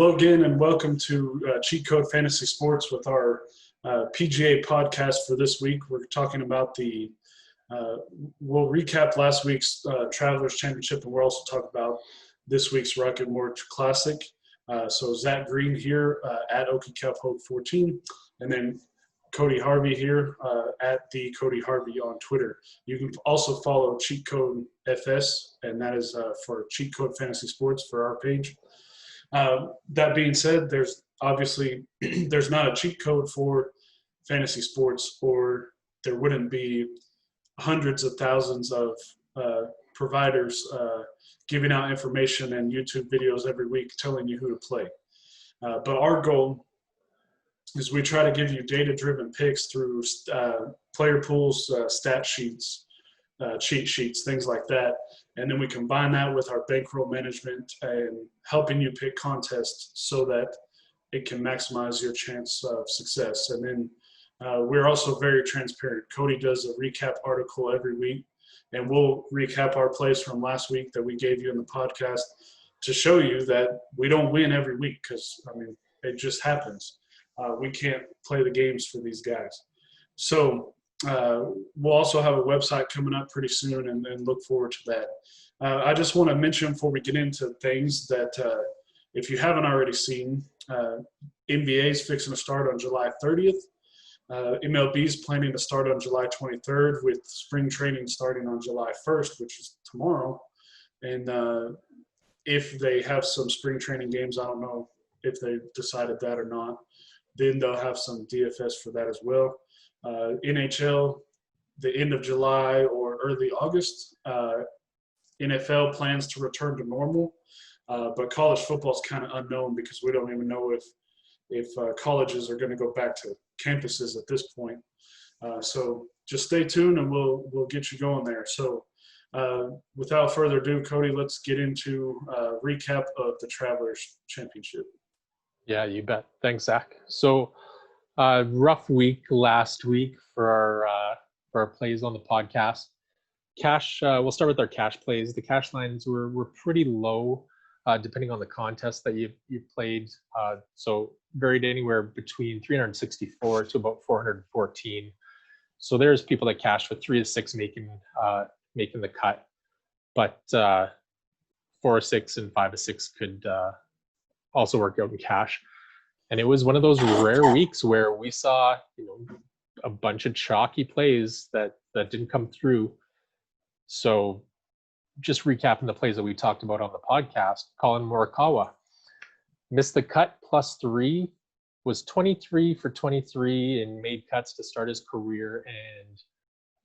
Hello again, and welcome to Cheat Code Fantasy Sports with our PGA podcast for this week. We're talking about we'll recap last week's Travelers Championship, and we'll also talk about this week's Rocket Mortgage Classic. So Zach Green here at OkieCalHope14, and then Cody Harvey here at the Cody Harvey on Twitter. You can also follow Cheat Code FS, and that is for Cheat Code Fantasy Sports for our page. That being said, there's obviously there's not a cheat code for fantasy sports, or there wouldn't be hundreds of thousands of providers giving out information and YouTube videos every week telling you who to play. But our goal is we try to give you data-driven picks through player pools, stat sheets, cheat sheets, things like that. And then we combine that with our bankroll management and helping you pick contests so that it can maximize your chance of success. And then we're also very transparent. Cody does a recap article every week, and we'll recap our plays from last week that we gave you in the podcast to show you that we don't win every week because, I mean, it just happens. We can't play the games for these guys. So we'll also have a website coming up pretty soon and look forward to that. I just want to mention before we get into things that if you haven't already seen, NBA is fixing to start on July 30th. MLB is planning to start on July 23rd with spring training starting on July 1st, which is tomorrow. And if they have some spring training games, I don't know if they decided that or not, then they'll have some DFS for that as well. NHL, the end of July or early August. NFL plans to return to normal, but college football is kind of unknown because we don't even know if colleges are going to go back to campuses at this point. So just stay tuned, and we'll get you going there. So without further ado, Cody, let's get into a recap of the Travelers Championship. Yeah, you bet. Thanks, Zach. So rough week last week for our plays on the podcast. Cash, we'll start with our cash plays. The cash lines were pretty low, depending on the contest that you played. So varied anywhere between 364 to about 414. So there's people that cashed with 3 to 6 making the cut, but 4 to 6 and 5 to 6 could also work out in cash. And it was one of those rare weeks where we saw, a bunch of chalky plays that didn't come through. So just recapping the plays that we talked about on the podcast, Colin Morikawa missed the cut +3, was 23 for 23 and made cuts to start his career. And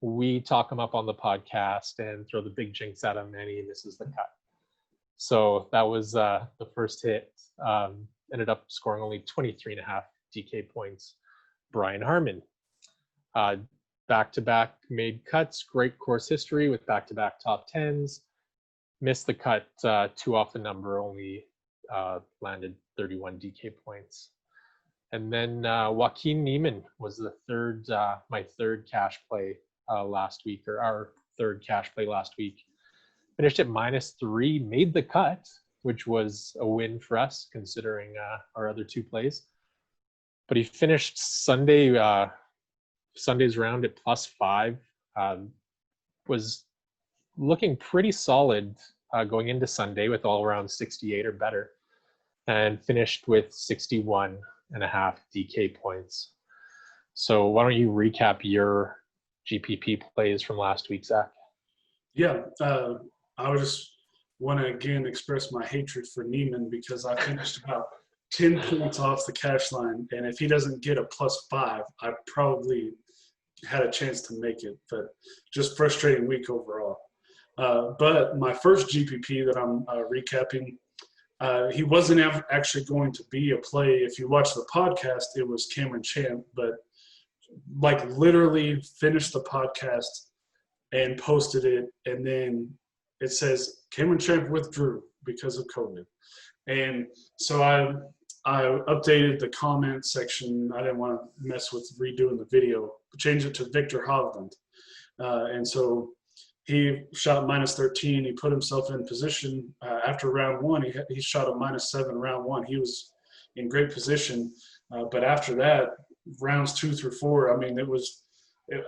we talk him up on the podcast and throw the big jinx at him, and he misses the cut. So that was the first hit. Ended up scoring only 23.5 DK points. Brian Harmon, back-to-back made cuts, great course history with back-to-back top 10s. Missed the cut too off the number, only landed 31 DK points. And then Joaquin Niemann was the my third cash play last week, or our third cash play last week. Finished at -3, made the cut, which was a win for us considering our other 2 plays. But he finished Sunday's round at +5, was looking pretty solid going into Sunday with all around 68 or better, and finished with 61.5 DK points. So why don't you recap your GPP plays from last week, Zach? Yeah, I would just want to again express my hatred for Neiman because I finished about 10 points off the cash line, and if he doesn't get a +5, I probably had a chance to make it, but just frustrating week overall. But my first GPP that I'm recapping, he wasn't actually going to be a play. If you watch the podcast, it was Cameron Champ, but like literally finished the podcast and posted it, and then it says Cameron Champ withdrew because of COVID. And so I updated the comment section. I didn't want to mess with redoing the video, changed it to Victor Hovland. And so he shot -13. He put himself in position after round 1. He shot a -7 round 1. He was in great position. But after that, rounds 2 through 4, I mean,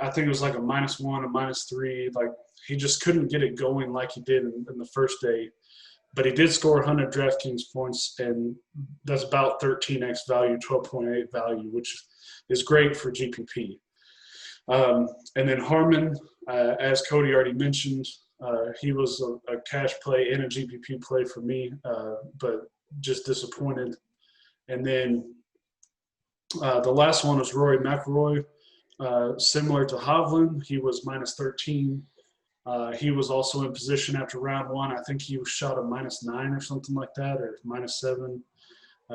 I think it was like a -1, a -3. Like he just couldn't get it going like he did in the first day. But he did score 100 DraftKings points, and that's about 13x value, 12.8 value, which is great for GPP. And then Harmon, as Cody already mentioned, he was a cash play and a GPP play for me, but just disappointed. And then the last one was Rory McIlroy. Similar to Hovland, he was -13. He was also in position after round 1. I think he shot a -9 or something like that, or -7.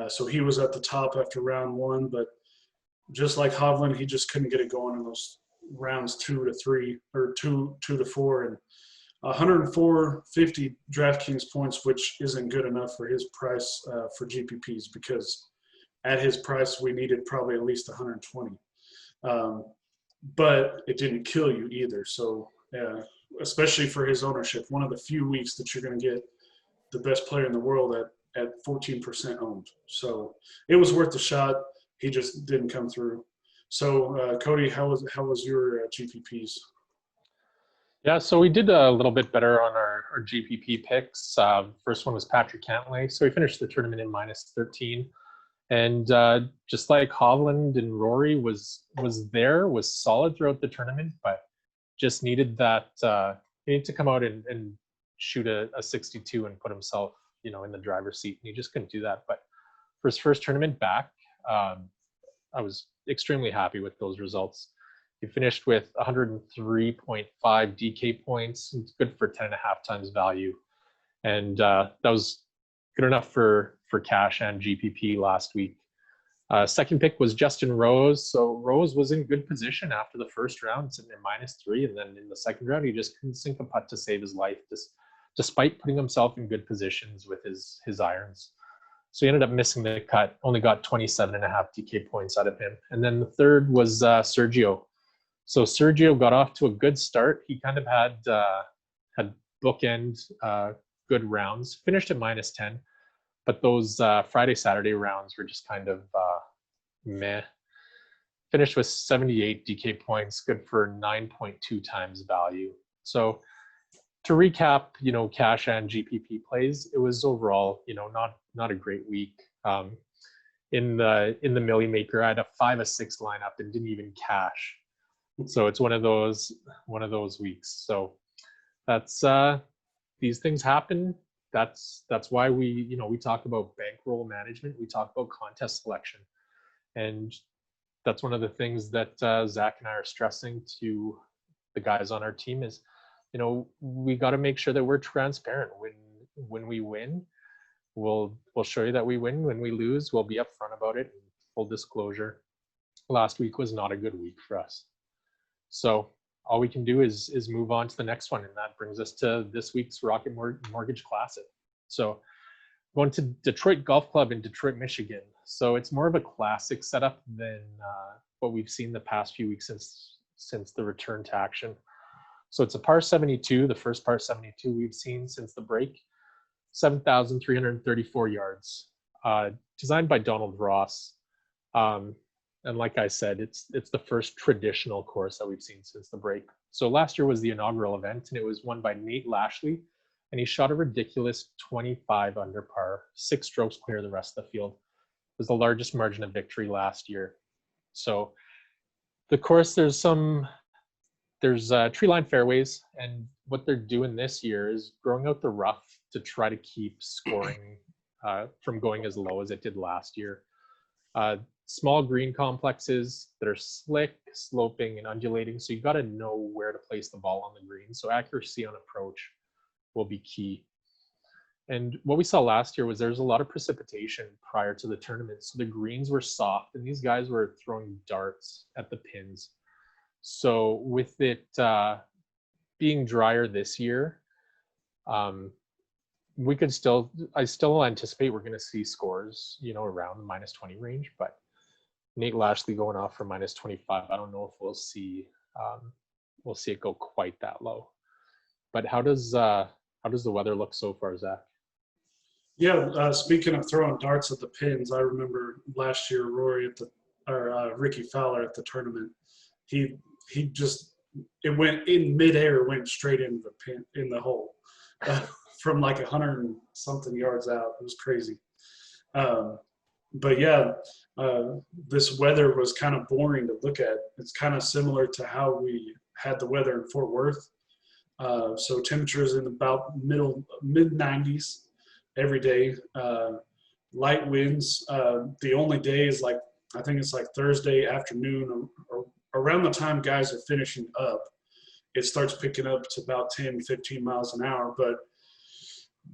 So he was at the top after round 1, but just like Hovland, he just couldn't get it going in those rounds 2 to 3 or 2 to 4, and 104.50 DraftKings points, which isn't good enough for his price for GPPs, because at his price we needed probably at least 120. But it didn't kill you either. So especially for his ownership, one of the few weeks that you're going to get the best player in the world at 14% owned. So it was worth the shot. He just didn't come through. So Cody, how was your GPPs? Yeah, so we did a little bit better on our GPP picks. First one was Patrick Cantlay. So he finished the tournament in -13. And just like Hovland and Rory was solid throughout the tournament, but just needed that, he needed to come out and shoot a 62 and put himself, in the driver's seat. And he just couldn't do that. But for his first tournament back, I was extremely happy with those results. He finished with 103.5 DK points. It's good for 10.5 times value. And that was good enough for cash and GPP last week. Second pick was Justin Rose. So Rose was in good position after the first round, sitting at -3. And then in the second round, he just couldn't sink a putt to save his life, despite putting himself in good positions with his irons. So he ended up missing the cut, only got 27.5 DK points out of him. And then the third was Sergio. So Sergio got off to a good start. He kind of had bookend good rounds, finished at -10, but those Friday, Saturday rounds were just kind of meh. Finished with 78 DK points, good for 9.2 times value. So to recap, cash and GPP plays, it was overall, not a great week. In the Millie Maker, I had a 5-6 lineup and didn't even cash. So it's one of those weeks. So that's these things happen. That's why we talk about bankroll management. We talk about contest selection, and that's one of the things that Zach and I are stressing to the guys on our team is, we got to make sure that we're transparent. When we win, we'll show you that we win. When we lose, we'll be upfront about it. Full disclosure, last week was not a good week for us. So all we can do is move on to the next one, and that brings us to this week's Rocket Mortgage Classic. So going to Detroit Golf Club in Detroit, Michigan. So it's more of a classic setup than what we've seen the past few weeks since the return to action. So it's a par 72, the first par 72 we've seen since the break, 7,334 yards, designed by Donald Ross. And like I said, it's the first traditional course that we've seen since the break. So last year was the inaugural event, and it was won by Nate Lashley, and he shot a ridiculous 25 under par, 6 strokes clear of the rest of the field. It was the largest margin of victory last year. So the course, there's tree-lined fairways, and what they're doing this year is growing out the rough to try to keep scoring from going as low as it did last year. Small green complexes that are slick, sloping, and undulating. So you got to know where to place the ball on the green. So accuracy on approach will be key. And what we saw last year was there was a lot of precipitation prior to the tournament. So the greens were soft, and these guys were throwing darts at the pins. So with it being drier this year, I still anticipate we're going to see scores, around the -20 range, but Nate Lashley going off for -25. I don't know if we'll see it go quite that low. But how does the weather look so far, Zach? Speaking of throwing darts at the pins, I remember last year Rickie Fowler at the tournament. He just it went in midair, went straight into the pin in the hole from like 100 and something yards out. It was crazy. But yeah, this weather was kind of boring to look at. It's kind of similar to how we had the weather in Fort Worth. So temperatures in about mid 90s every day. Light winds. The only day is I think it's like Thursday afternoon or around the time guys are finishing up, it starts picking up to about 10, 15 miles an hour. But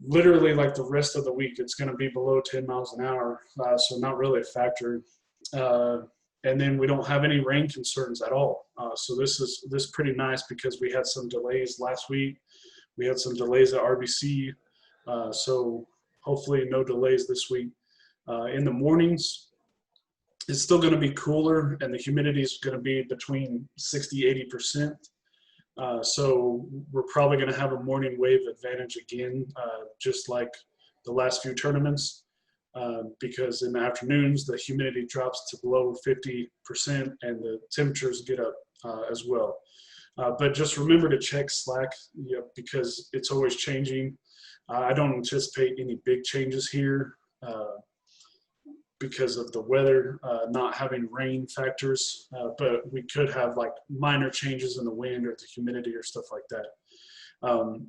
literally like the rest of the week, it's going to be below 10 miles an hour. So not really a factor. And then we don't have any rain concerns at all. So this is pretty nice because we had some delays last week. We had some delays at RBC. So hopefully no delays this week. In the mornings, it's still going to be cooler and the humidity is going to be between 60, 80%. So we're probably going to have a morning wave advantage again, just like the last few tournaments, because in the afternoons, the humidity drops to below 50% and the temperatures get up as well. But just remember to check Slack because it's always changing. I don't anticipate any big changes here because of the weather not having rain factors, but we could have like minor changes in the wind or the humidity or stuff like that.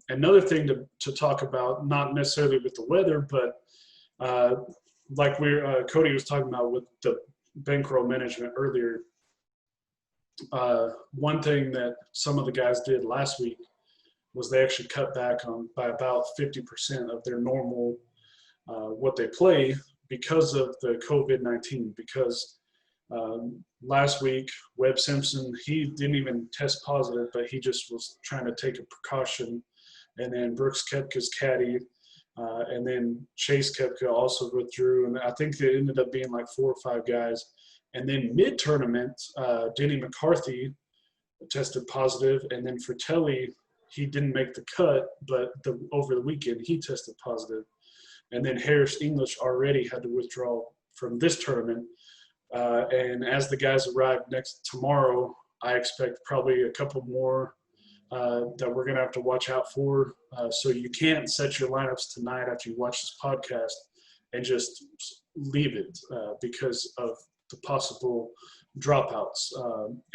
Another thing to talk about, not necessarily with the weather, but like Cody was talking about with the bankroll management earlier. One thing that some of the guys did last week was they actually cut back by about 50% of their normal what they play because of the COVID-19. Because last week, Webb Simpson, he didn't even test positive, but he just was trying to take a precaution. And then Brooks Koepka's caddy, and then Chase Koepka also withdrew. And I think it ended up being like 4 or 5 guys. And then mid-tournament, Denny McCarthy tested positive. And then Fratelli, he didn't make the cut, but over the weekend, he tested positive. And then Harris English already had to withdraw from this tournament. And as the guys arrive tomorrow, I expect probably a couple more that we're going to have to watch out for. So you can't set your lineups tonight after you watch this podcast and just leave it because of the possible dropouts.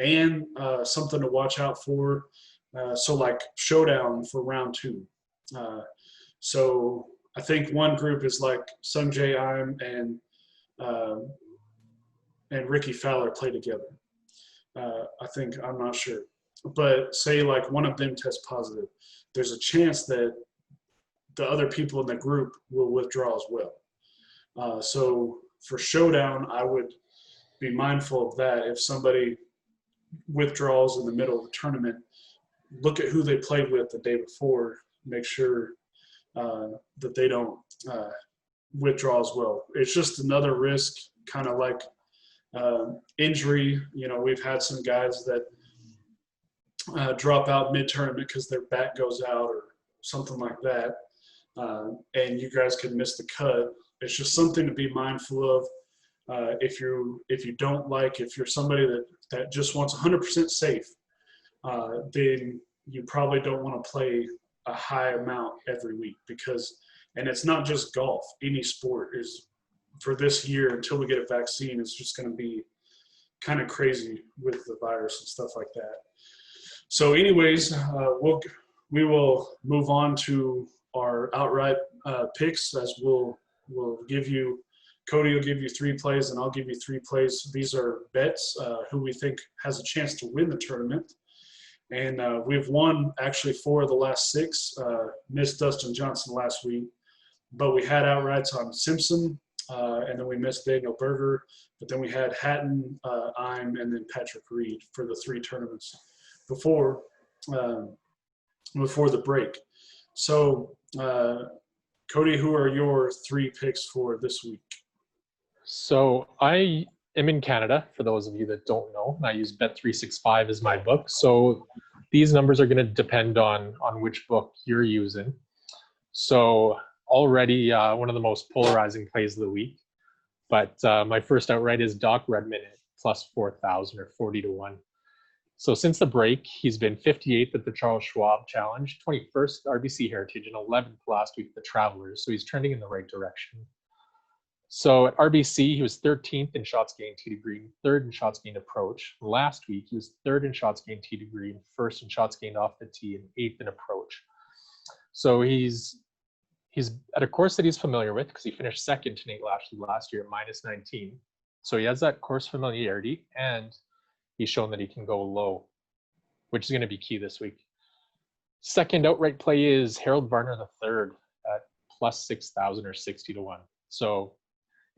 And something to watch out for. So like showdown for round 2. So I think one group is like Sungjae Im and Rickie Fowler play together. I'm not sure. But say like one of them tests positive, there's a chance that the other people in the group will withdraw as well. So for showdown, I would be mindful of that. If somebody withdraws in the middle of the tournament, look at who they played with the day before, make sure that they don't withdraw as well. It's just another risk, kind of like injury. We've had some guys that drop out mid-tournament because their back goes out or something like that, and you guys can miss the cut. It's just something to be mindful of. If you're somebody that just wants 100% safe, then you probably don't want to play a high amount every week and it's not just golf. Any sport is, for this year until we get a vaccine, it's just going to be kind of crazy with the virus and stuff like that. So anyways, we will move on to our outright picks, as we'll give you, Cody will give you 3 plays and I'll give you 3 plays. These are bets, who we think has a chance to win the tournament. And we've won actually 4 of the last 6. Missed Dustin Johnson last week, but we had outrights on Simpson, and then we missed Daniel Berger. But then we had Hatton, Im, and then Patrick Reed for the 3 tournaments before the break. So, Cody, who are your 3 picks for this week? So I am in Canada, for those of you that don't know. I use Bet365 as my book. So these numbers are going to depend on which book you're using. So already one of the most polarizing plays of the week. But my first outright is Doc Redman at plus 4,000 or 40 to 1. So since the break, he's been 58th at the Charles Schwab Challenge, 21st RBC Heritage, and 11th last week at the Travelers. So he's trending in the right direction. So at RBC, he was 13th in shots gained tee to green, 3rd in shots gained approach. Last week, he was 3rd in shots gained tee to green, 1st in shots gained off the tee, and 8th in approach. So he's at a course that he's familiar with because he finished 2nd to Nate Lashley last year at minus 19. So he has that course familiarity, and he's shown that he can go low, which is going to be key this week. Second outright play is Harold Varner III at plus 6,000 or 60 to 1. So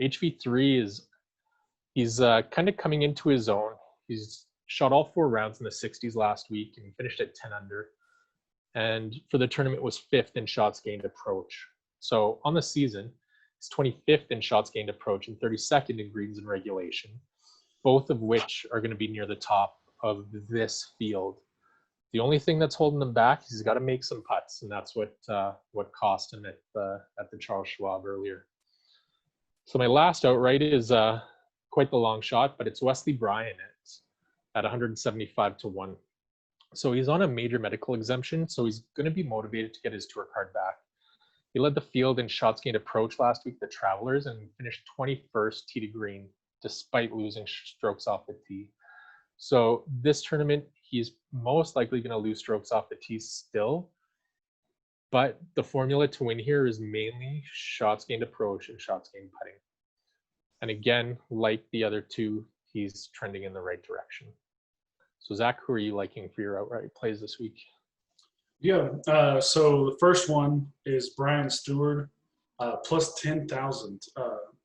HV3 he's kind of coming into his own. He's shot all 4 rounds in the 60s last week and finished at 10 under. And for the tournament was 5th in shots gained approach. So on the season, he's 25th in shots gained approach and 32nd in greens in regulation, both of which are going to be near the top of this field. The only thing that's holding him back is he's got to make some putts, and that's what cost him at the Charles Schwab earlier. So my last outright is quite the long shot, but it's Wesley Bryan at 175 to 1. So he's on a major medical exemption, so he's going to be motivated to get his tour card back. He led the field in shots gained approach last week, the Travelers, and finished 21st tee to green, despite losing strokes off the tee. So this tournament, he's most likely going to lose strokes off the tee still, but the formula to win here is mainly shots gained approach and shots gained putting. And again, like the other two, he's trending in the right direction. So Zach, who are you liking for your outright plays this week? Yeah, so the first one is Brian Stuard, plus 10,000.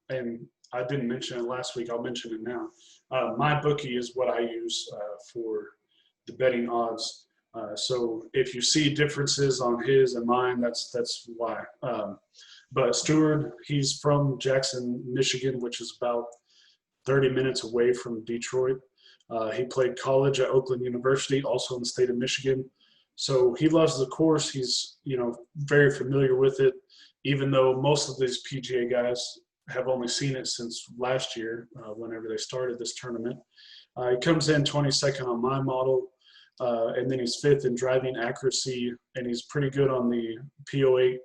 And I didn't mention it last week. I'll mention it now. My bookie is what I use for the betting odds. So if you see differences on his and mine, that's why. But Stuard, he's from Jackson, Michigan, which is about 30 minutes away from Detroit. He played college at Oakland University, also in the state of Michigan. So he loves the course. He's, very familiar with it, even though most of these PGA guys have only seen it since last year, whenever they started this tournament. He comes in 22nd on my model, and then he's 5th in driving accuracy, and he's pretty good on the PO8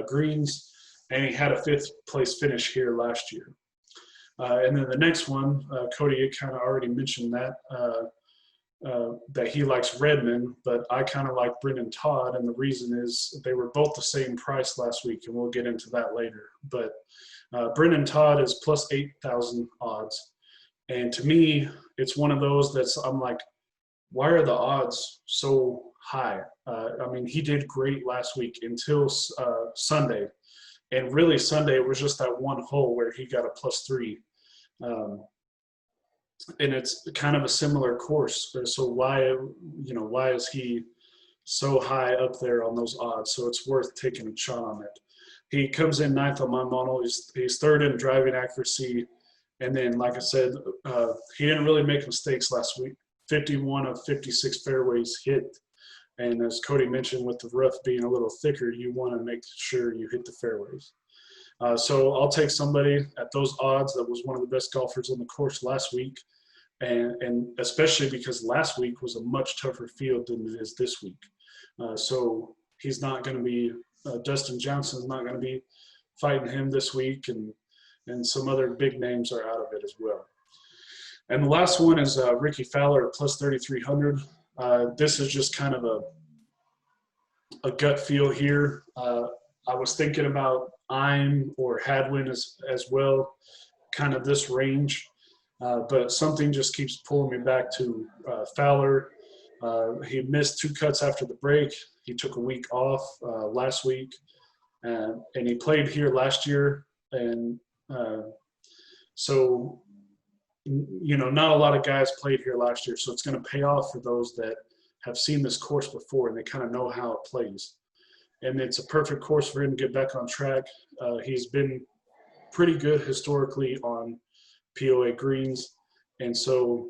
greens, and he had a 5th place finish here last year. And then the next one, Cody kind of already mentioned that he likes Redman, but I kind of like Brendan Todd, and the reason is they were both the same price last week, and we'll get into that later. But Brendan Todd is plus 8,000 odds, and to me, it's one of those I'm like, why are the odds so high? I mean, he did great last week until Sunday, and really Sunday it was just that one hole where he got a +3. And it's kind of a similar course. So why is he so high up there on those odds? So it's worth taking a shot on it. He comes in 9th on my model. He's 3rd in driving accuracy. And then, like I said, he didn't really make mistakes last week. 51 of 56 fairways hit. And as Cody mentioned, with the rough being a little thicker, you want to make sure you hit the fairways. So I'll take somebody at those odds that was one of the best golfers on the course last week, and especially because last week was a much tougher field than it is this week. So he's not going to be Dustin Johnson's not going to be fighting him this week, and some other big names are out of it as well. And the last one is Rickie Fowler at plus 3,300. This is just kind of a gut feel here. I was thinking about Ime or Hadwin as well, kind of this range. But something just keeps pulling me back to Fowler. He missed 2 cuts after the break. He took a week off last week, and he played here last year. And so, not a lot of guys played here last year. So it's going to pay off for those that have seen this course before and they kind of know how it plays. And it's a perfect course for him to get back on track. He's been pretty good historically on POA greens. And so,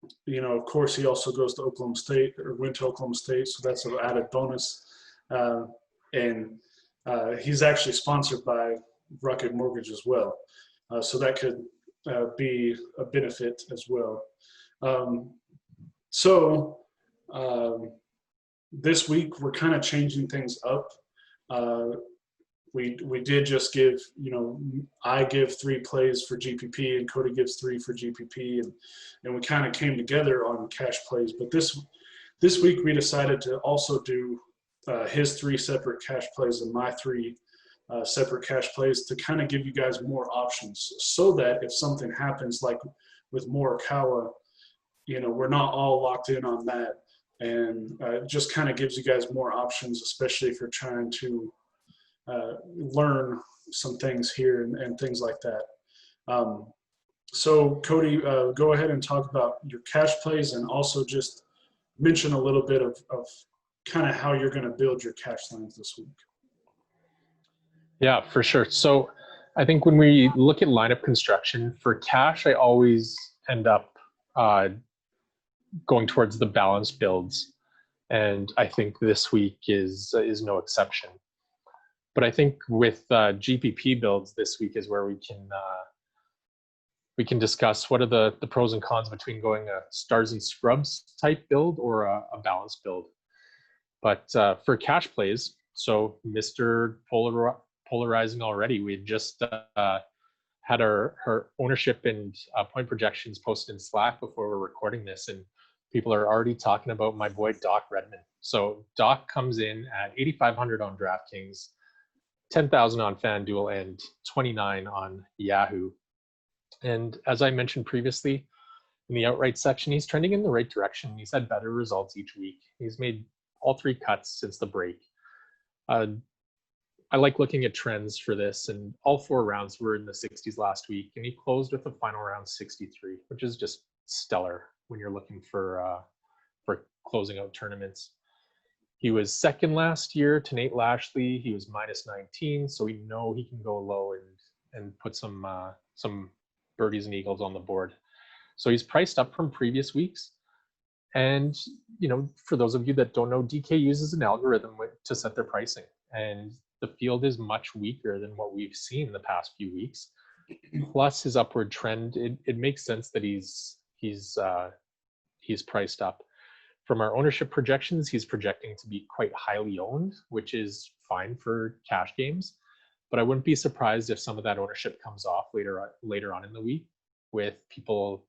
of course, he also goes to Oklahoma State or went to Oklahoma State. So that's an added bonus. And he's actually sponsored by Rocket Mortgage as well. So that could be a benefit as well. This week we're kind of changing things up. We did just give, I give 3 plays for GPP and Cody gives 3 for GPP, and we kind of came together on cash plays. But this week we decided to also do his 3 separate cash plays and my 3 separate cash plays to kind of give you guys more options, so that if something happens like with Morikawa, we're not all locked in on that, and it just kind of gives you guys more options, especially if you're trying to learn some things here and things like that. So Cody, go ahead and talk about your cash plays, and also just mention a little bit of kind of how you're going to build your cash lines this week. Yeah, for sure. So I think when we look at lineup construction for cash, I always end up going towards the balanced builds. And I think this week is no exception. But I think with GPP builds this week is where we can discuss what are the pros and cons between going a stars and scrubs type build or a balanced build. But for cash plays, so Mr. Polarizing already, we just had our ownership and point projections posted in Slack before we're recording this, and people are already talking about my boy Doc Redman. So Doc comes in at 8,500 on DraftKings, 10,000 on FanDuel, and 29 on Yahoo. And as I mentioned previously, in the outright section, he's trending in the right direction. He's had better results each week. He's made all 3 cuts since the break. I like looking at trends for this, and all 4 rounds were in the 60s last week, and he closed with a final round 63, which is just stellar when you're looking for closing out tournaments. He was second last year to Nate Lashley. He was minus 19, so we know he can go low and put some birdies and eagles on the board. So he's priced up from previous weeks. And, for those of you that don't know, DK uses an algorithm to set their pricing. And the field is much weaker than what we've seen the past few weeks. Plus his upward trend, it makes sense that he's priced up. From our ownership projections, he's projecting to be quite highly owned, which is fine for cash games. But I wouldn't be surprised if some of that ownership comes off later on in the week, with people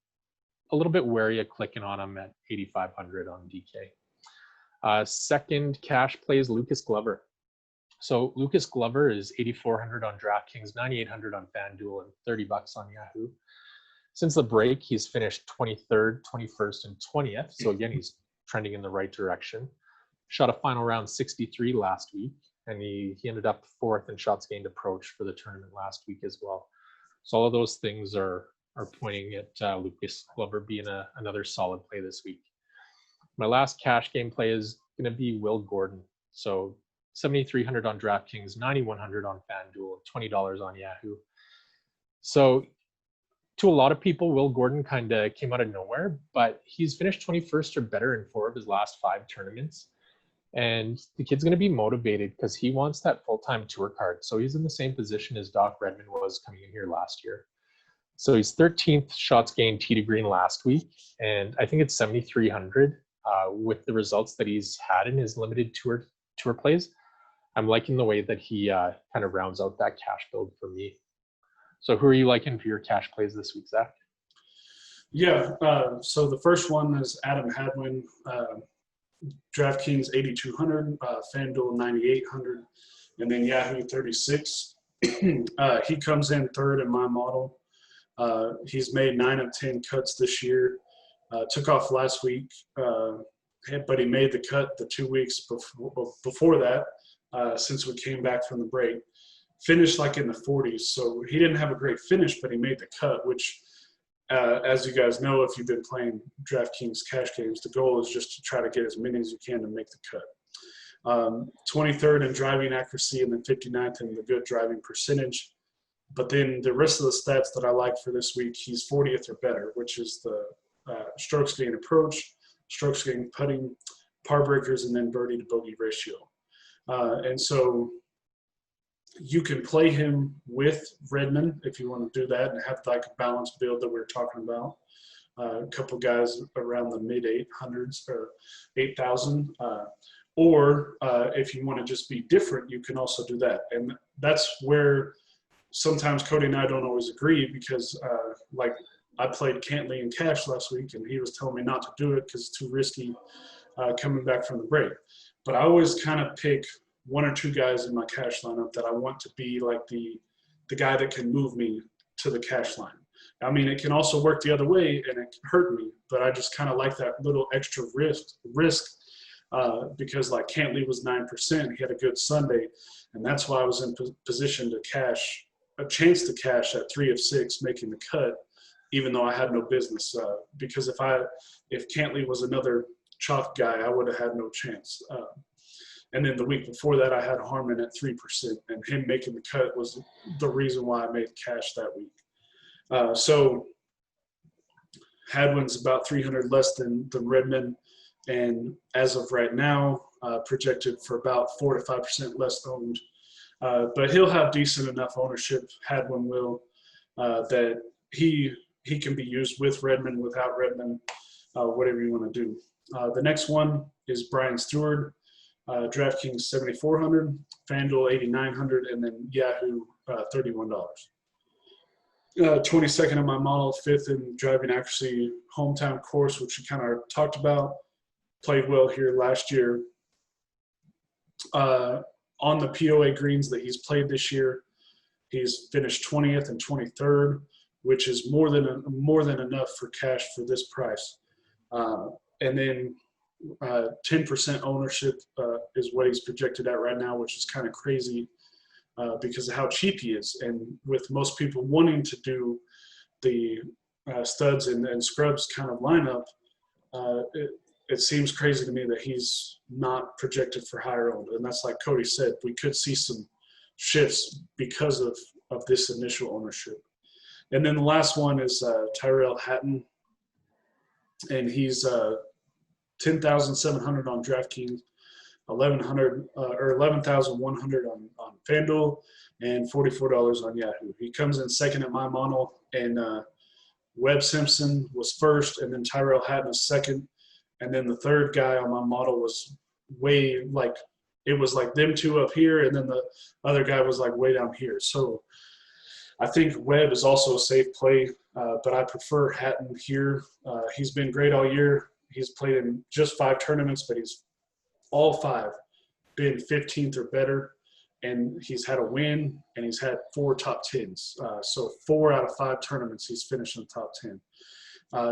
a little bit wary of clicking on him at 8,500 on DK. Second cash play is Lucas Glover. So Lucas Glover is 8,400 on DraftKings, 9,800 on FanDuel, and $30 on Yahoo. Since the break, he's finished 23rd, 21st, and 20th. So again, he's trending in the right direction. Shot a final round 63 last week, and he ended up 4th in shots gained approach for the tournament last week as well. So all of those things are pointing at Lucas Glover being another solid play this week. My last cash game play is going to be Will Gordon. So 7,300 on DraftKings, 9,100 on FanDuel, $20 on Yahoo. So to a lot of people, Will Gordon kind of came out of nowhere, but he's finished 21st or better in 4 of his last 5 tournaments. And the kid's going to be motivated because he wants that full-time tour card. So he's in the same position as Doc Redman was coming in here last year. So he's 13th shots gained tee to green last week, and I think it's 7,300 with the results that he's had in his limited tour plays. I'm liking the way that he kind of rounds out that cash build for me. So who are you liking for your cash plays this week, Zach? Yeah, so the first one is Adam Hadwin, DraftKings 8,200, FanDuel 9,800, and then Yahoo 36. He comes in 3rd in my model. He's made 9 of 10 cuts this year. Took off last week, but he made the cut the 2 weeks before that, since we came back from the break. Finished like in the 40s, so he didn't have a great finish, but he made the cut, which, as you guys know, if you've been playing DraftKings cash games, the goal is just to try to get as many as you can to make the cut. 23rd in driving accuracy, and then 59th in the good driving percentage. But then the rest of the stats that I like for this week, he's 40th or better, which is the strokes gained approach, strokes gained putting, par breakers, and then birdie to bogey ratio. And so You can play him with Redman if you want to do that and have like a balanced build that we were talking about. A couple guys around the mid 800s or 8,000. Or if you want to just be different, you can also do that. And that's where sometimes Cody and I don't always agree because like I played Cantley in cash last week and he was telling me not to do it because it's too risky coming back from the break. But I always kind of pick one or two guys in my cash lineup that I want to be like the guy that can move me to the cash line. I mean, it can also work the other way and it can hurt me, but I just kind of like that little extra risk because like Cantley was 9%. He had a good Sunday, and that's why I was in position to cash, a chance to cash at 3 of 6, making the cut, even though I had no business. Because if Cantley was another chalk guy, I would have had no chance. And then the week before that, I had Harmon at 3%, and him making the cut was the reason why I made cash that week. So Hadwin's about 300 less than Redman, and as of right now, projected for about 4 to 5% less owned. But he'll have decent enough ownership, Hadwin will, that he can be used with Redman, without Redman, whatever you want to do. The next one is Brian Stuard. DraftKings 7,400, FanDuel 8,900, and then Yahoo $31. 22nd in my model, 5th in driving accuracy, hometown course, which we kind of talked about. Played well here last year. On the POA greens that he's played this year, he's finished 20th and 23rd, which is more than enough for cash for this price. And then 10% ownership is what he's projected at right now, which is kind of crazy because of how cheap he is. And with most people wanting to do the studs and scrubs kind of lineup, it seems crazy to me that he's not projected for higher owned. And that's like Cody said, we could see some shifts because of this initial ownership. And then the last one is Tyrell Hatton, and he's 10,700 on DraftKings, 11,100 on FanDuel, and $44 on Yahoo. He comes in second at my model, and Webb Simpson was first, and then Tyrell Hatton is second, and then the third guy on my model was way like it was like them two up here, and then the other guy was like way down here. So I think Webb is also a safe play, but I prefer Hatton here. He's been great all year. He's played in just 5 tournaments, but he's all 5 been 15th or better, and he's had a win, and he's had 4 top 10s. So 4 out of 5 tournaments he's finished in the top 10.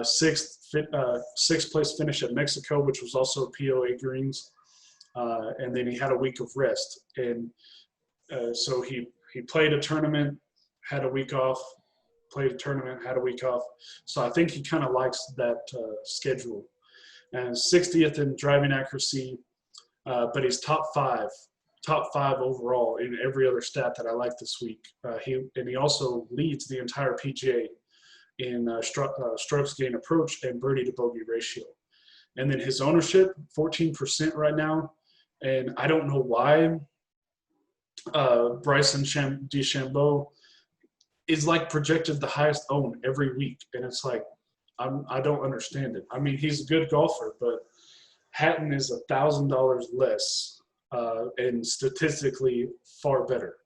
Sixth place finish at Mexico, which was also POA greens, and then he had a week of rest, and so he played a tournament, had a week off, played a tournament, had a week off. So I think he kind of likes that schedule. And 60th in driving accuracy, but he's top five overall in every other stat that I like this week. He also leads the entire PGA in strokes gained approach and birdie to bogey ratio. And then his ownership, 14% right now. And I don't know why Bryson DeChambeau is like projected the highest owned every week. And it's like, I don't understand it. I mean, he's a good golfer, but Hatton is $1,000 less and statistically far better.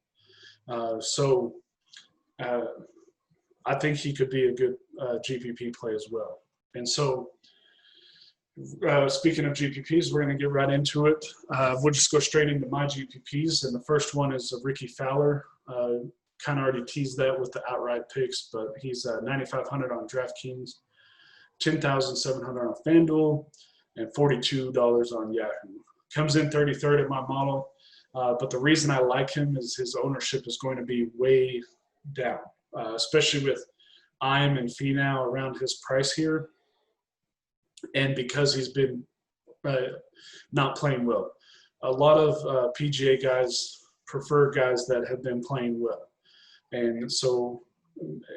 So I think he could be a good GPP play as well. And so speaking of GPPs, we're going to get right into it. We'll just go straight into my GPPs. And the first one is Rickie Fowler. Kind of already teased that with the outright picks, but he's 9,500 on DraftKings, 10,700 on FanDuel, and $42 on Yahoo. Comes in 33rd in my model, but the reason I like him is his ownership is going to be way down, especially with IM and Finau around his price here, and because he's been not playing well. A lot of PGA guys prefer guys that have been playing well. And so,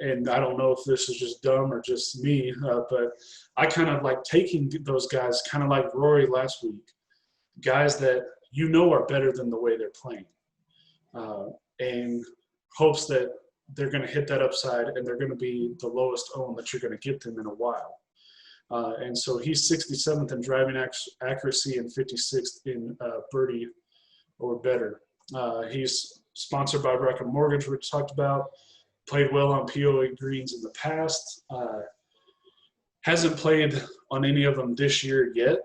and I don't know if this is just dumb or just me, but I kind of like taking those guys, kind of like Rory last week, guys that you know are better than the way they're playing. and hopes that they're going to hit that upside and they're going to be the lowest owned that you're going to get them in a while. And so he's 67th in driving accuracy and 56th in birdie or better. He's sponsored by Rocket Mortgage, which we talked about. Played well on POA greens in the past. Hasn't played on any of them this year yet,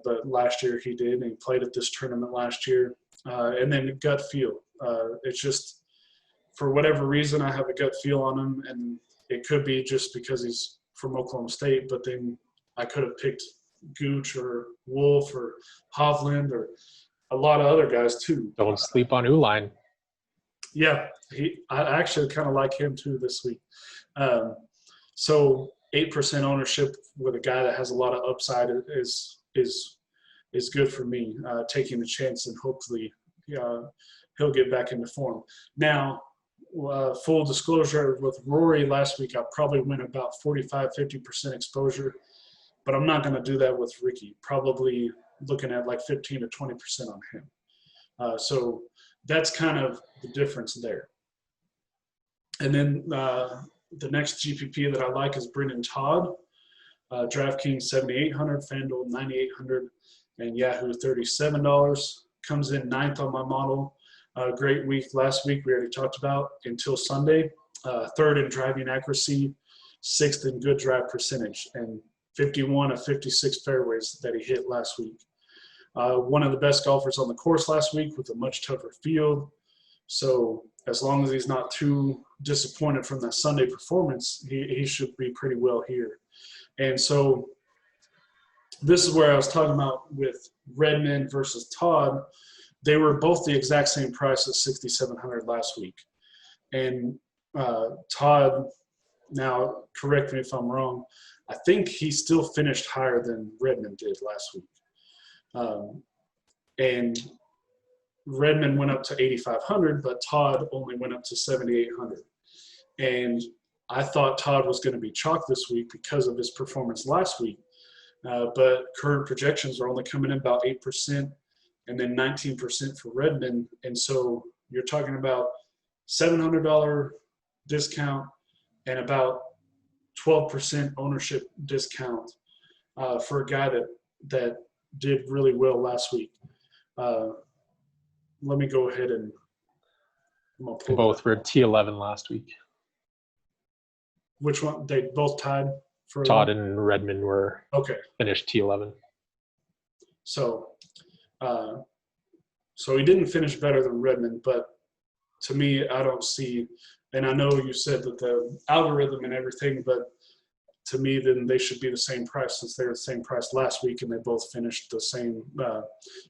but last year he did, and he played at this tournament last year. And then gut feel. It's just, for whatever reason, I have a gut feel on him, and it could be just because he's from Oklahoma State, but then I could have picked Gooch or Wolf or Hovland or a lot of other guys too. Don't sleep on Uline. Yeah, I actually kind of like him too this week. So 8% ownership with a guy that has a lot of upside is good for me. Taking the chance, and hopefully he'll get back into form. Now, full disclosure, with Rory last week, I probably went about 45-50% exposure, but I'm not going to do that with Rickie. Probably looking at like 15 to 20% on him. So that's kind of the difference there. And then the next GPP that I like is Brendan Todd. DraftKings 7,800, FanDuel 9,800, and Yahoo $37. Comes in 9th on my model. Great week last week, we already talked about, until Sunday. 3rd in driving accuracy, 6th in good drive percentage, and 51 of 56 fairways that he hit last week. One of the best golfers on the course last week with a much tougher field. So as long as he's not too disappointed from that Sunday performance, he should be pretty well here. And so this is where I was talking about with Redman versus Todd. They were both the exact same price at $6,700 last week. And Todd, now correct me if I'm wrong, I think he still finished higher than Redman did last week. And Redman went up to 8,500, but Todd only went up to 7,800. And I thought Todd was going to be chalk this week because of his performance last week. But current projections are only coming in about 8%, and then 19% for Redman. And so you're talking about $700 discount and about 12% ownership discount for a guy that did really well last week. Let me go ahead and both were T11 last week. Which one? They both tied for Todd and Redman were finished T11. So he didn't finish better than Redman, but to me, I don't see, and I know you said that the algorithm and everything, but to me, then they should be the same price, since they were the same price last week and they both finished the same.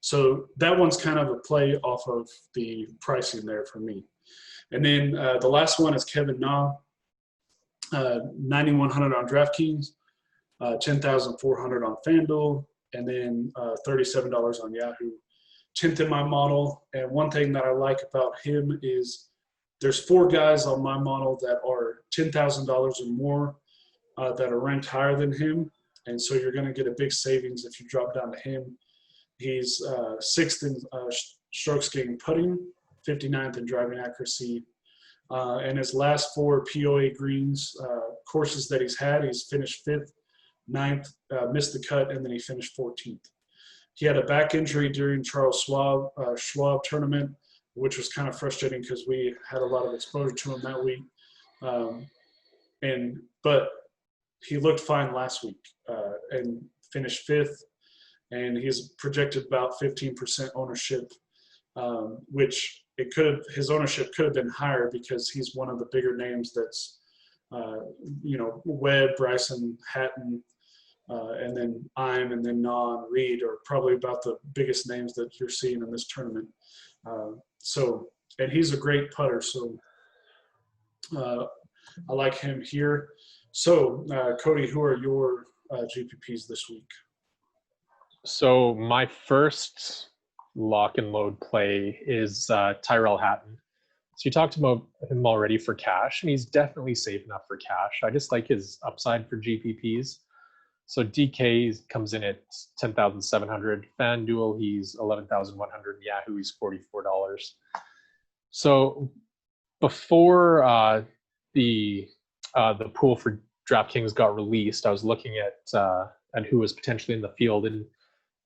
So that one's kind of a play off of the pricing there for me. And then the last one is Kevin Na, 9,100 on DraftKings, 10,400 on FanDuel, and then $37 on Yahoo. 10th in my model. And one thing that I like about him is there's 4 guys on my model that are $10,000 or more that are ranked higher than him. And so you're going to get a big savings if you drop down to him. He's 6th in strokes gained putting, 59th in driving accuracy. And his last 4 POA greens courses that he's had, he's finished 5th, 9th, missed the cut, and then he finished 14th. He had a back injury during Charles Schwab tournament, which was kind of frustrating because we had a lot of exposure to him that week. But he looked fine last week and finished 5th, and he's projected about 15% ownership, which his ownership could have been higher because he's one of the bigger names that's, Webb, Bryson, Hatton, and then I'm, and then Na and Reed are probably about the biggest names that you're seeing in this tournament. And he's a great putter, so I like him here. So, Cody, who are your GPPs this week? So my first lock and load play is Tyrell Hatton. So you talked about him already for cash, and he's definitely safe enough for cash. I just like his upside for GPPs. So DK comes in at 10,700. FanDuel, he's 11,100. Yahoo, he's $44. So before the pool for DraftKings got released, I was looking at who was potentially in the field, and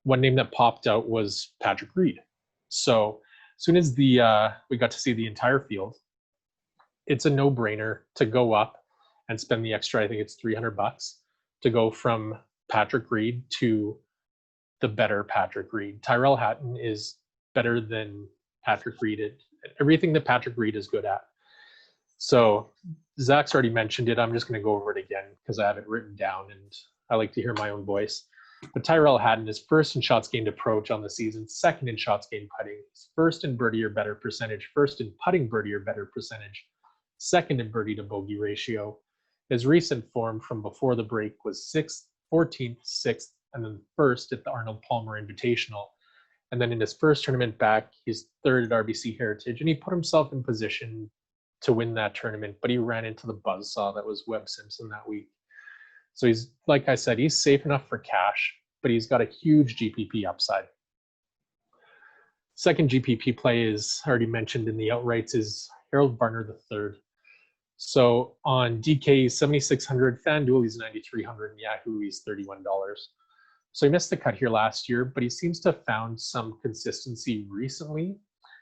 one name that popped out was Patrick Reed. So as soon as we got to see the entire field, it's a no-brainer to go up and spend the extra, I think it's $300, to go from Patrick Reed to the better Patrick Reed. Tyrell Hatton is better than Patrick Reed at everything that Patrick Reed is good at. So Zach's already mentioned it. I'm just going to go over it again because I have it written down and I like to hear my own voice. But Tyrell Hatton is first in shots gained approach on the season, second in shots gained putting, first in birdie or better percentage, first in putting birdie or better percentage, second in birdie to bogey ratio. His recent form from before the break was 6th, 14th, 6th, and then first at the Arnold Palmer Invitational. And then in his first tournament back, he's third at RBC Heritage, and he put himself in position to win that tournament, but he ran into the buzzsaw that was Webb Simpson that week. So he's, like I said, he's safe enough for cash, but he's got a huge GPP upside. Second GPP play is already mentioned in the outrights is Harold Varner III. So on DK, he's 7,600, FanDuel, he's 9,300, and Yahoo, he's $31. So he missed the cut here last year, but he seems to have found some consistency recently.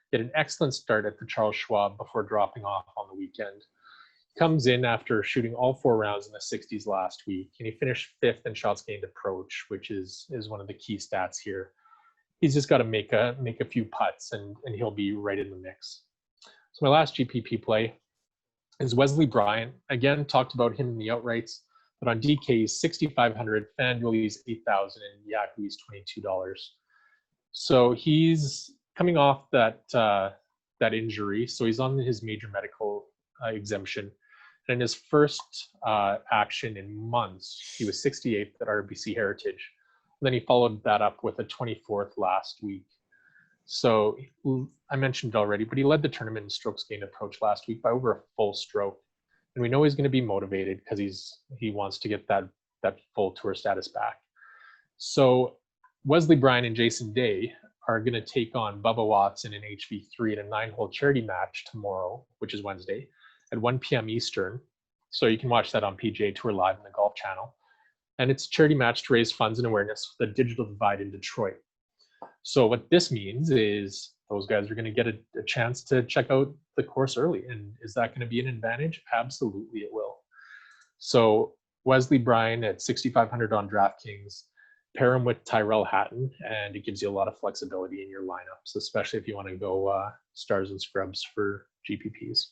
He had an excellent start at the Charles Schwab before dropping off on the weekend. Comes in after shooting all 4 rounds in the 60s last week, and he finished 5th in shots gained approach, which is one of the key stats here. He's just got to make a few putts, and he'll be right in the mix. So my last GPP play is Wesley Bryant. Again, talked about him in the outrights, but on DK, he's 6,500, FanDuel, he's 8,000, and Yahoo, he's $22. So he's coming off that injury, so he's on his major medical exemption. And in his first action in months, he was 68th at RBC Heritage. And then he followed that up with a 24th last week. So I mentioned it already, but he led the tournament in strokes gained approach last week by over a full stroke. And we know he's going to be motivated because he wants to get that full tour status back. So Wesley Bryant and Jason Day are going to take on Bubba Watson and HV3 in a 9-hole charity match tomorrow, which is Wednesday, at 1 p.m. Eastern. So you can watch that on PGA Tour Live in the Golf Channel. And it's a charity match to raise funds and awareness for the digital divide in Detroit. So what this means is those guys are going to get a chance to check out the course early. And is that going to be an advantage? Absolutely it will. So Wesley Bryant at 6,500 on DraftKings, pair him with Tyrell Hatton, and it gives you a lot of flexibility in your lineups, especially if you want to go stars and scrubs for GPPs.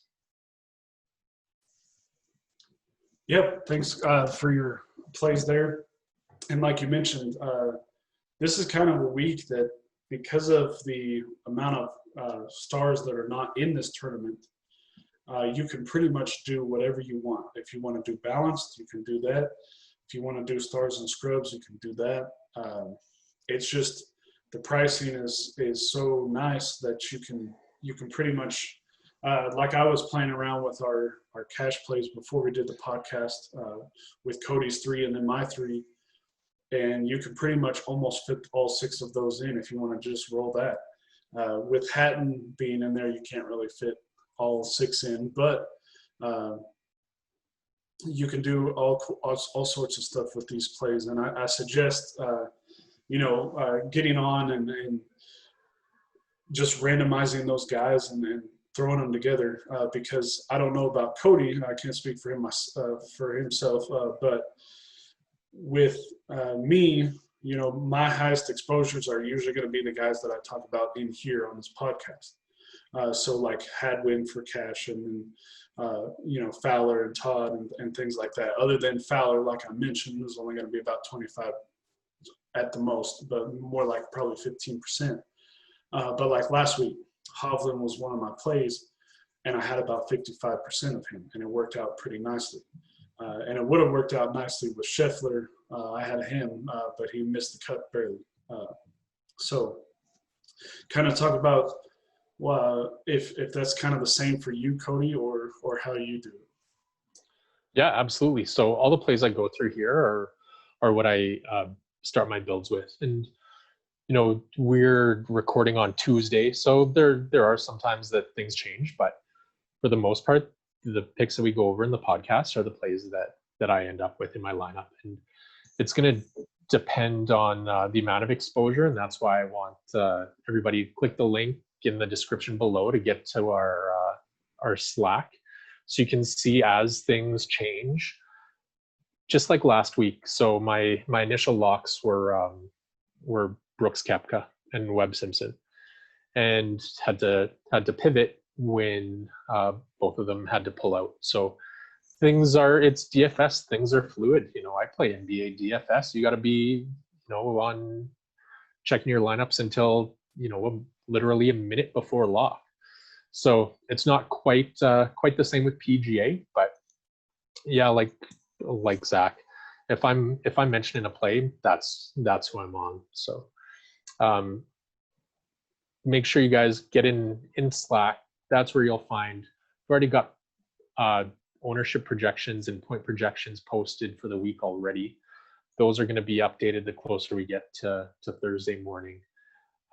Yep, thanks for your plays there. And like you mentioned, this is kind of a week that, because of the amount of stars that are not in this tournament, you can pretty much do whatever you want. If you want to do balanced, you can do that. If you want to do stars and scrubs, you can do that. It's just the pricing is so nice that you can pretty much, like I was playing around with our cash plays before we did the podcast with Cody's 3 and then my 3. And you can pretty much almost fit all 6 of those in if you want to just roll that. With Hatton being in there, you can't really fit all 6 in, but you can do all sorts of stuff with these plays. And I suggest, getting on and just randomizing those guys and throwing them together because I don't know about Cody. I can't speak for him for himself, but with me, my highest exposures are usually going to be the guys that I talk about in here on this podcast. So like Hadwin for cash and Fowler and Todd and things like that. Other than Fowler, like I mentioned, is only going to be about 25 at the most, but more like probably 15%. But like last week, Hovland was one of my plays, and I had about 55% of him, and it worked out pretty nicely. And it would have worked out nicely with Scheffler. I had him, but he missed the cut barely. So kind of talk about if that's kind of the same for you, Cody, or how you do it. Yeah, absolutely. So all the plays I go through here are what I start my builds with. And we're recording on Tuesday, so there are some times that things change, but for the most part, the picks that we go over in the podcast are the plays that I end up with in my lineup, and it's going to depend on the amount of exposure, and that's why I want everybody to click the link in the description below to get to our Slack, so you can see as things change, just like last week. So my initial locks were Brooks Koepka and Webb Simpson, and had to pivot when both of them had to pull out. So it's DFS, things are fluid. I play NBA DFS. You got to be, on checking your lineups until, literally a minute before lock. So it's not quite the same with PGA, but yeah, like Zach, if I'm mentioning a play, that's who I'm on. So make sure you guys get in Slack. That's where you'll find, we've already got ownership projections and point projections posted for the week already. Those are going to be updated the closer we get to Thursday morning.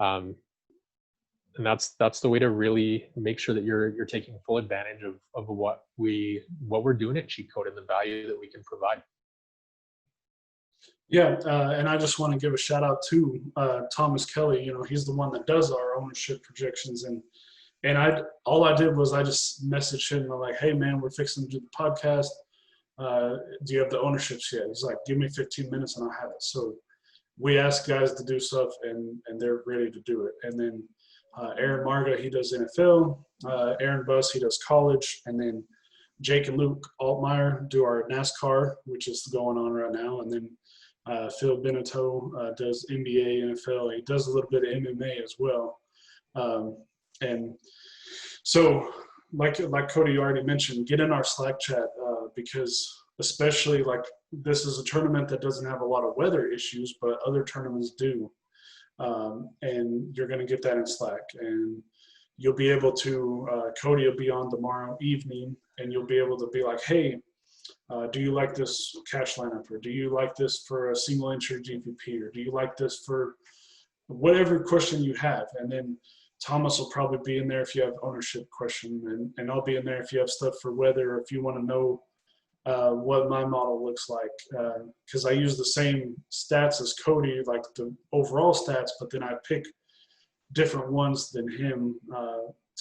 And that's the way to really make sure that you're taking full advantage of what we're doing at Cheat Code and the value that we can provide. Yeah, and I just want to give a shout out to Thomas Kelly. He's the one that does our ownership projections, and all I did was I just messaged him. I'm like, hey man, we're fixing to do the podcast. Do you have the ownerships yet? He's like, give me 15 minutes and I'll have it. So we ask guys to do stuff, and they're ready to do it. And then Aaron Marga, he does NFL. Aaron Buss, he does college. And then Jake and Luke Altmaier do our NASCAR, which is going on right now. And then Phil Beneteau does NBA, NFL. He does a little bit of MMA as well. And so, like Cody already mentioned, get in our Slack chat because especially like this is a tournament that doesn't have a lot of weather issues, but other tournaments do. And you're going to get that in Slack, and you'll be able to, Cody will be on tomorrow evening, and you'll be able to be like, hey, do you like this cash lineup, or do you like this for a single entry GPP, or do you like this for whatever question you have? And then Thomas will probably be in there if you have ownership question, and I'll be in there if you have stuff for weather, or if you want to know what my model looks like, because I use the same stats as Cody, like the overall stats, but then I pick different ones than him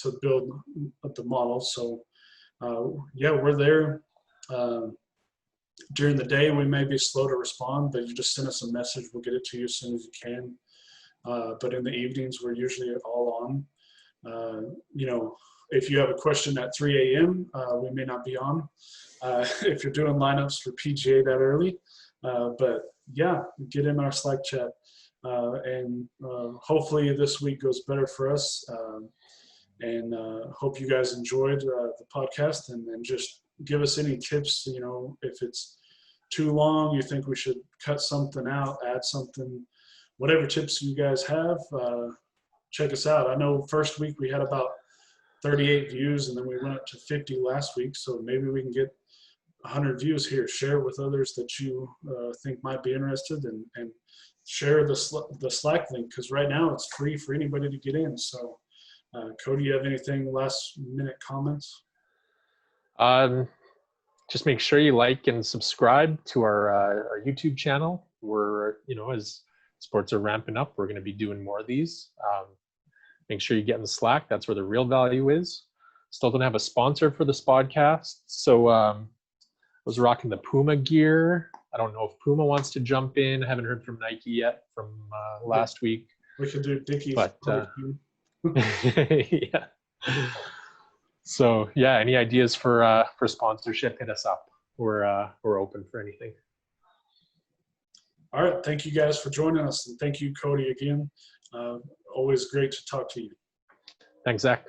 to build the model. So yeah, we're there. During the day, we may be slow to respond, but you just send us a message. We'll get it to you as soon as you can. But in the evenings, we're usually all on. If you have a question at 3 a.m., we may not be on if you're doing lineups for PGA that early. But yeah, get in our Slack chat. And hopefully this week goes better for us. And hope you guys enjoyed the podcast, and just give us any tips. If it's too long, you think we should cut something out, add something, whatever tips you guys have, check us out. I know first week we had about 38 views, and then we went up to 50 last week. So maybe we can get 100 views here. Share with others that you think might be interested, and share the Slack link, because right now it's free for anybody to get in. So Cody, you have anything last minute comments? Just make sure you like and subscribe to our YouTube channel. We're, as sports are ramping up, we're going to be doing more of these. Make sure you get in the Slack. That's where the real value is. Still don't have a sponsor for this podcast. So I was rocking the Puma gear. I don't know if Puma wants to jump in. I haven't heard from Nike yet from last week. We could do Dickies. But yeah. So yeah, any ideas for sponsorship, hit us up. We're open for anything. All right. Thank you guys for joining us. And thank you, Cody, again. Always great to talk to you. Thanks, Zach.